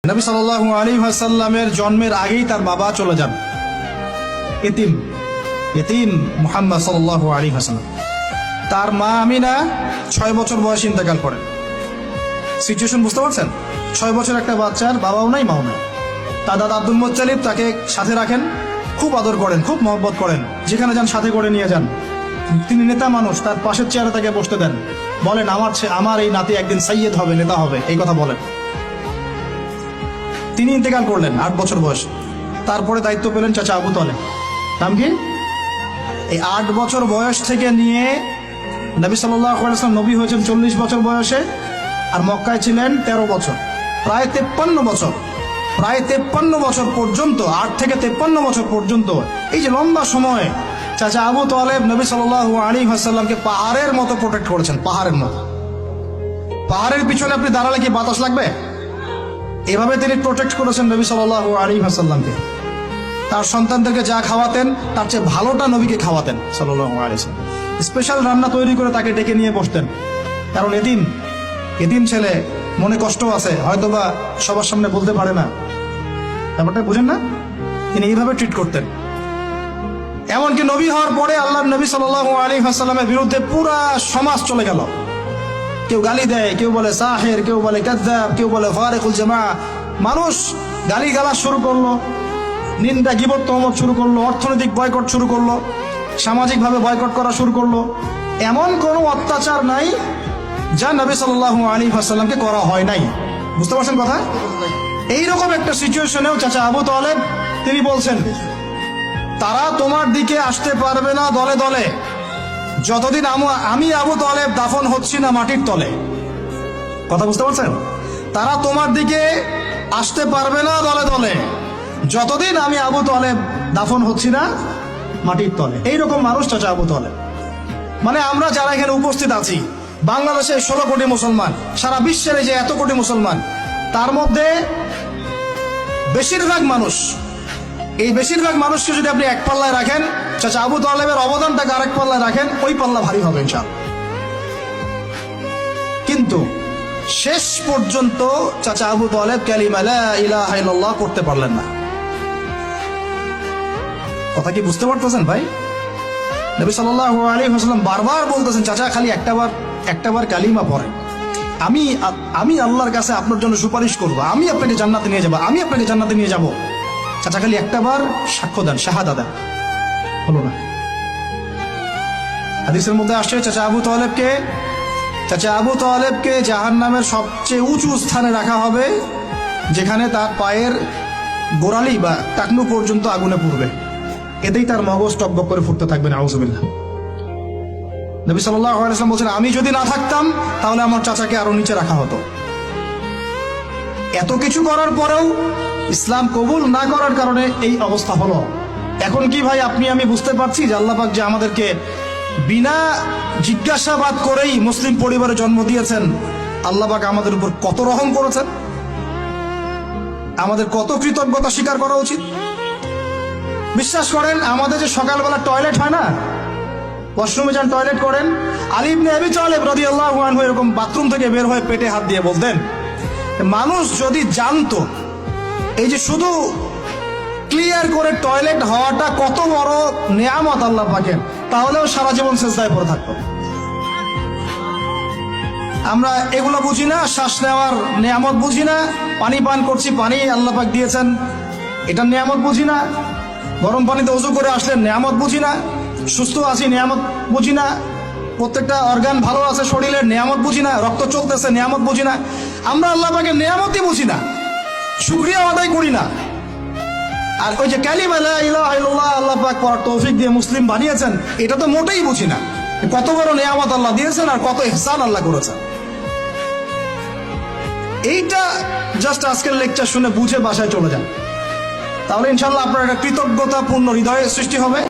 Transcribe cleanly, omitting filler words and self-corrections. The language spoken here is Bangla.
নবী সাল্লাল্লাহু আলাইহি ওয়াসাল্লামের জন্মের আগেই তার বাবা চলে যান, ইতিম মুহাম্মদ সাল্লাল্লাহু আলাইহি ওয়াসাল্লাম। তার মা আমিনা 6 বছর বয়সে ইন্তেকাল করেন। সিচুয়েশন বুঝতে পারছেন? 6 বছর একটা বাচ্চার বাবাও নাই মাও নাই। তার দাদা আব্দুল মুত্তালিব তাকে সাথে রাখেন, খুব আদর করেন, খুব মহব্বত করেন, যেখানে যান সাথে করে নিয়ে যান। তিনি নেতা মানুষ, তার পাশের চেয়ারে তাকে বসতে দেন, বলেন আমার এই নাতি একদিন সাইয়্যেদ হবে, নেতা হবে, এই কথা বলেন। তিনি ইন্তেকাল করলেন 8 বছর বয়স। তারপরে দায়িত্ব পেলেন চাচা আবু তালেব। নাম কি? এই 8 বছর বয়স থেকে নিয়ে নবী সাল্লাল্লাহু আলাইহি ওয়াসাল্লাম নবী হয়েছেন 40 বছর বয়সে, আর মক্কায় ছিলেন 13 বছর, প্রায় 53 বছর। প্রায় 53 বছর পর্যন্ত, 8 থেকে 53 বছর পর্যন্ত এই যে লম্বা সময় চাচা আবু তালেব নবী সাল্লাল্লাহু আলাইহি ওয়াসাল্লামকে পাহাড়ের মতো প্রোটেক্ট করেছেন, পাহাড়ের মতো। পাহাড়ের পিছনে আপনি দাঁড়ালে কি বাতাস লাগবে? এভাবে তিনি প্রোটেক্ট করেছেন নবী সাল্লাল্লাহু আলাইহি ওয়াসাল্লামকে। তার সন্তানদেরকে যা খাওয়াতেন তার চেয়ে ভালোটা নবীকে খাওয়াতেন সাল্লাল্লাহু আলাইহি ওয়াসাল্লাম। স্পেশাল রান্না তৈরি করে তাকে ডেকে নিয়ে বসতেন, কারণ এতিম ছেলে, মনে কষ্ট আছে, হয়তোবা সবার সামনে বলতে পারে না, ব্যাপারটা বুঝেন না? তিনি এইভাবে ট্রিট করতেন। এমনকি নবী হওয়ার পরে আল্লাহর নবী সাল্লাল্লাহু আলাইহি ওয়াসাল্লামের বিরুদ্ধে পুরা সমাজ চলে গেল। কেউ গালি দেয়, কেউ বলে সাহের, কেউ বলে কাযযাব, কেউ বলে ফারিকুল জামা। মানুষ গালিগালাজ শুরু করলো, নিন্দা গীবত তহমত শুরু করলো, অর্থনৈতিক বয়কট শুরু করলো, সামাজিকভাবে বয়কট করা শুরু করলো। এমন কোনো অত্যাচার নাই যা নবী সাল্লাল্লাহু আলাইহি ওয়াসাল্লামকে করা হয় নাই। বুঝতে পারছেন কথা? এইরকম একটা সিচুয়েশনেও চাচা আবু তালেব তিনি বলছেন, তারা তোমার দিকে আসতে পারবে না দলে দলে যতদিন আমি আবু তালেব দাফন হচ্ছি না মাটির তলে। কথা বুঝতে পারছেন? তারা তোমার দিকে আসতে পারবে না দলে দলে যতদিন আমি আবু তালেব দাফন হচ্ছি না মাটির তলে। এইরকম মানুষ চাচা আবু তালেব। মানে আমরা যারা এখানে উপস্থিত আছি, বাংলাদেশে 16 কোটি মুসলমান, সারা বিশ্বের এই যে এত কোটি মুসলমান, তার মধ্যে বেশিরভাগ মানুষকে যদি আপনি এক পাল্লায় রাখেন, চাচা আবু তালেবের অবদানটাকে আরেক পাল্লায় রাখেন, ওই পাল্লা ভারী হবে ইনশাআল্লাহ। কিন্তু শেষ পর্যন্ত চাচা আবু তালেব কালিমা লা ইলাহা ইল্লাল্লাহ করতে পারলেন না। কথা কি বুঝতে পারতেছেন ভাই? নবী সাল্লাল্লাহু আলাইহি ওয়াসাল্লাম বারবার বলতেছেন, চাচা খালি একটাবার কালিমা পড়েন, আমি আল্লাহর কাছে আপনার জন্য সুপারিশ করব, আমি আপনাকে জান্নাতে নিয়ে যাব, চাচা খালি একটাবার সাক্ষ্য দেন, শাহাদা দেন। হলো না। হাদিসের মধ্যে আসছে চাচা আবু তালেবকে জাহান্নামের সবচেয়ে উঁচু স্থানে রাখা হবে, যেখানে তার পায়ের গোড়ালি বা টাকনু পর্যন্ত আগুনে পুড়বে, এতেই তার মগজ টকবক করে ফুটতে থাকবে। নাউযুবিল্লাহ। নবী সাল্লাল্লাহু আলাইহি ওয়াসাল্লাম বলেছেন, আমি যদি না থাকতাম তাহলে আমার চাচাকে আরো নিচে রাখা হতো। এত কিছু করার পরেও ইসলাম কবুল না করার কারণে এই অবস্থা হলো। এখন কি ভাই আপনি আমি বুঝতে পারছি যে আল্লাহ পাক যে আমাদেরকে বিনা জিজ্ঞাসাবাদ করেই মুসলিম পরিবারে জন্ম দিয়েছেন, আল্লাহ পাক আমাদের উপর কত রহম করেছেন, আমাদের কত কৃতজ্ঞতা স্বীকার করা উচিত। বিশ্বাস করেন, আমাদের যে সকালবেলা টয়লেট হয় না, ওয়াশরুমে যান, টয়লেট করেন, আলী ইবনে আবি তালেব রাদিয়াল্লাহু আনহু এরকম বাথরুম থেকে বের হয়ে পেটে হাত দিয়ে বলতেন, মানুষ যদি জানতো এই যে শুধু ক্লিয়ার করে টয়লেট হওয়াটা কত বড় নেয়ামত আল্লাহ পাকের, তাহলেও সারা জীবন সিজদায় পড়ে থাকতো। আমরা এগুলো বুঝি না, শ্বাস নেওয়ার নেয়ামত বুঝি না, পানি পান করছি, পানি আল্লাহ পাক দিয়েছেন, এটা নেয়ামত বুঝি না, গরম পানিতে ওযু করে আসলে নেয়ামত বুঝি না, সুস্থ আছি নেয়ামত বুঝি না, প্রত্যেকটা অর্গান ভালো আছে শরীরের নেয়ামত বুঝি না, রক্ত চলতেছে নেয়ামত বুঝি না। আমরা আল্লাহ পাকের নেয়ামতই বুঝি না, শুকরিয়া আদায় করি না। আর ওই যে কালিমা লা ইলাহা ইল্লাল্লাহ আল্লাহ পাক পড়ার তৌফিক দিয়ে মুসলিম বানিয়েছেন, এটা তো মোটেই বুঝি না। কত বড় নেয়ামত আল্লাহ দিয়েছেন আর কত ইহসান আল্লাহ করেছেন। এইটা জাস্ট আজকের লেকচার শুনে বুঝে বাসায় চলে যান, তাহলে ইনশাআল্লাহ আপনার একটা কৃতজ্ঞতাপূর্ণ হৃদয়ের সৃষ্টি হবে।